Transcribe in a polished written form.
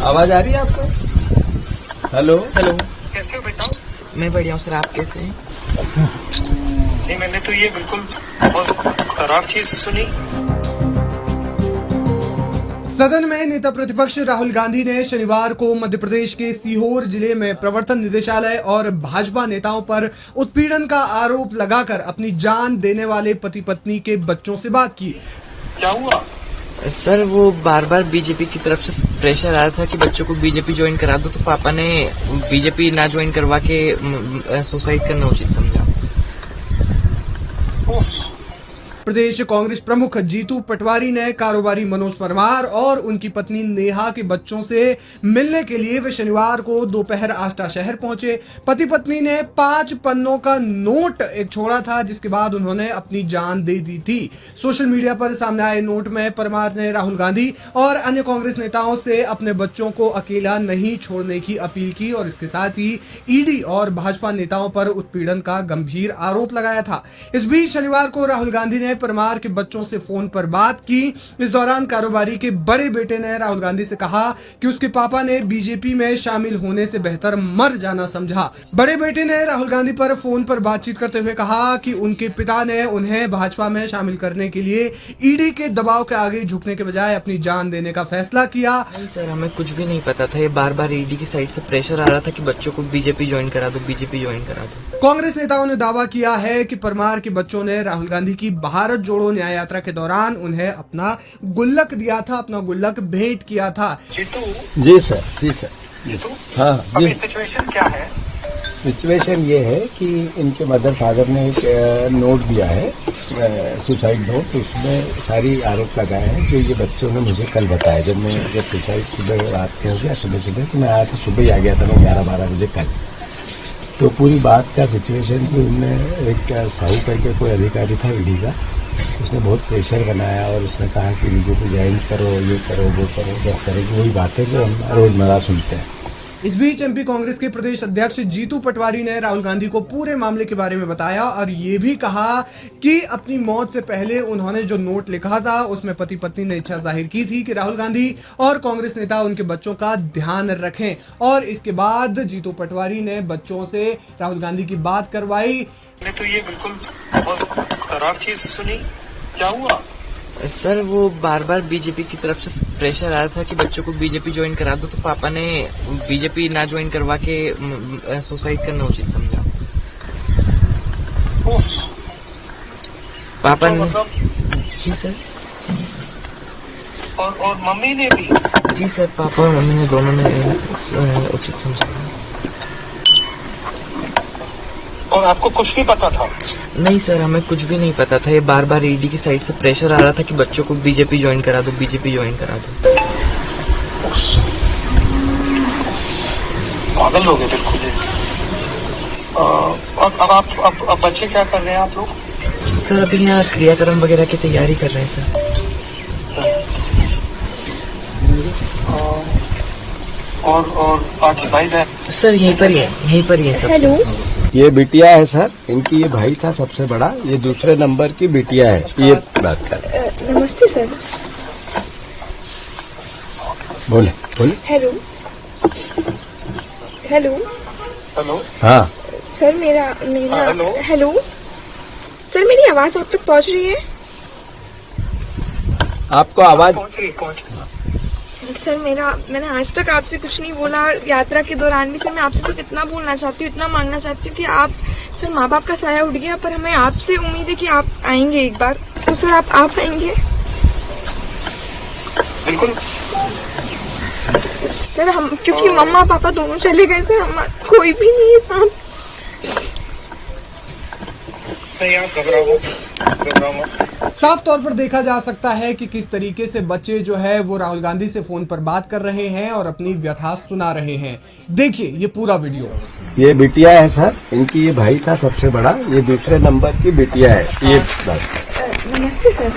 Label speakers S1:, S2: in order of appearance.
S1: आवाज आ रही है आपको? हेलो
S2: हेलो,
S3: कैसे हो बेटा?
S2: मैं बढ़िया हूँ सर, आप कैसे हैं?
S3: नहीं, मैंने तो ये बिल्कुल बहुत खराब चीज सुनी।
S4: सदन में नेता प्रतिपक्ष राहुल गांधी ने शनिवार को मध्य प्रदेश के सीहोर जिले में प्रवर्तन निदेशालय और भाजपा नेताओं पर उत्पीड़न का आरोप लगाकर अपनी जान देने वाले पति पत्नी के बच्चों से बात की।
S3: क्या हुआ?
S2: सर वो बार बार बीजेपी की तरफ से प्रेशर आ रहा था कि बच्चों को बीजेपी ज्वाइन करा दो, तो पापा ने बीजेपी ना ज्वाइन करवा के सुसाइड करना उचित समझा।
S4: प्रदेश कांग्रेस प्रमुख जीतू पटवारी ने कारोबारी मनोज परमार और उनकी पत्नी नेहा के बच्चों से मिलने के लिए वे शनिवार को दोपहर आष्टा शहर पहुंचे। पति पत्नी ने 5 पन्नों का नोट एक छोड़ा था, जिसके बाद उन्होंने अपनी जान दे दी थी। सोशल मीडिया पर सामने आए नोट में परमार ने राहुल गांधी और अन्य कांग्रेस नेताओं से अपने बच्चों को अकेला नहीं छोड़ने की अपील की और इसके साथ ही ईडी और भाजपा नेताओं पर उत्पीड़न का गंभीर आरोप लगाया था। इस बीच शनिवार को राहुल गांधी ने परमार के बच्चों से फोन पर बात की। इस दौरान कारोबारी के बड़े बेटे ने राहुल गांधी से कहा कि उसके पापा ने बीजेपी में शामिल होने से बेहतर मर जाना समझा। बड़े बेटे ने राहुल गांधी पर फोन पर बातचीत करते हुए कहा कि उनके पिता ने उन्हें भाजपा में शामिल करने के लिए ईडी के दबाव के आगे झुकने के बजाय अपनी जान देने का फैसला किया।
S2: नहीं सर, हमें कुछ भी नहीं पता था। ये बार बार ईडी की साइड से प्रेशर आ रहा था कि बच्चों को बीजेपी ज्वाइन करा दो, बीजेपी ज्वाइन करा दो।
S4: कांग्रेस नेताओं ने दावा किया है कि परमार के बच्चों ने राहुल गांधी की भारत जोड़ो न्याय यात्रा के दौरान उन्हें अपना गुल्लक दिया था, अपना गुल्लक भेंट किया था।
S3: जीतू।
S1: जी सर, जी सर।
S3: जीतू,
S1: हाँ
S3: अभी
S1: जी।
S3: सिचुएशन क्या है?
S1: सिचुएशन ये है कि इनके मदर फादर ने एक नोट दिया है, सुसाइड नोट। उसमें सारी आरोप लगाए हैं जो ये बच्चों ने मुझे कल बताया। जब सुसाइड सुबह रात के हो गया, सुबह तो मैं आया था, सुबह ही आ गया था मैं 11-12 बजे कल। तो पूरी बात का सिचुएशन की उनने एक साहू करके कोई अधिकारी था ईडी का, उसने बहुत प्रेशर बनाया और उसने कहा कि बीजेपी ज्वाइन करो, ये करो, वो करो, बस करेगी वही बातें जो हम रोजमर्रा सुनते हैं।
S4: इस बीच एमपी कांग्रेस के प्रदेश अध्यक्ष जीतू पटवारी ने राहुल गांधी को पूरे मामले के बारे में बताया और ये भी कहा कि अपनी मौत से पहले उन्होंने जो नोट लिखा था उसमें पति पत्नी ने इच्छा जाहिर की थी कि राहुल गांधी और कांग्रेस नेता उनके बच्चों का ध्यान रखें। और इसके बाद जीतू पटवारी ने बच्चों से राहुल गांधी की बात करवाई।
S3: मैंने तो ये बिल्कुल बहुत खराब चीज सुनी। क्या हुआ?
S2: सर वो बार बार बीजेपी की तरफ से प्रेशर आ रहा था कि बच्चों को बीजेपी ज्वाइन करा दो, तो पापा ने बीजेपी ना ज्वाइन करवा के सुसाइड करना उचित समझा। पापा ने
S3: मतलब?
S2: जी सर।
S3: और मम्मी ने भी?
S2: जी सर, पापा और मम्मी ने दोनों ने उचित समझा।
S3: और आपको कुछ नहीं पता था?
S2: नहीं सर, हमें कुछ भी नहीं पता था। ये बार बार ईडी की साइड से प्रेशर आ रहा था कि बच्चों को बीजेपी ज्वाइन करा दो, बीजेपी ज्वाइन करा दो।
S3: पागल हो गए बिल्कुल। अब बच्चे क्या कर रहे हैं आप लोग?
S2: सर अभी यहाँ क्रियाक्रम वगैरह की तैयारी कर रहे हैं सर।
S3: और बाकी भाई बहन?
S2: सर यहीं पर ही है सब।
S5: हेलो,
S1: ये बिटिया है सर, इनकी ये भाई था सबसे बड़ा, ये दूसरे नंबर की बिटिया है। ये बात कर।
S5: नमस्ते सर।
S1: बोले बोले।
S5: Hello hello
S3: hello.
S1: हाँ
S5: सर, मेरा
S3: हेलो।
S5: हेलो सर, मेरी आवाज आप तक पहुंच रही है?
S1: आपको आवाज
S3: पहुंच रही।
S5: सर मैंने आज तक आपसे कुछ नहीं बोला। यात्रा के दौरान भी सर मैं आपसे सिर्फ इतना बोलना चाहती हूँ, इतना मांगना चाहती हूँ कि आप सर, माँ बाप का साया उठ गया, पर हमें आपसे उम्मीद है कि आप आएंगे एक बार। तो सर आप आएंगे?
S3: बिल्कुल
S5: सर हम, क्योंकि मम्मा पापा दोनों चले गए सर, हम कोई भी नहीं है साथ।
S3: नहीं, आप घबराओ मत।
S4: साफ तौर पर देखा जा सकता है कि किस तरीके से बच्चे जो है वो राहुल गांधी से फोन पर बात कर रहे हैं और अपनी व्यथा सुना रहे हैं। देखिए ये पूरा वीडियो।
S1: ये बिटिया है सर, इनकी ये भाई था सबसे बड़ा, ये दूसरे नंबर की बिटिया है। ये बात।
S5: नमस्ते सर।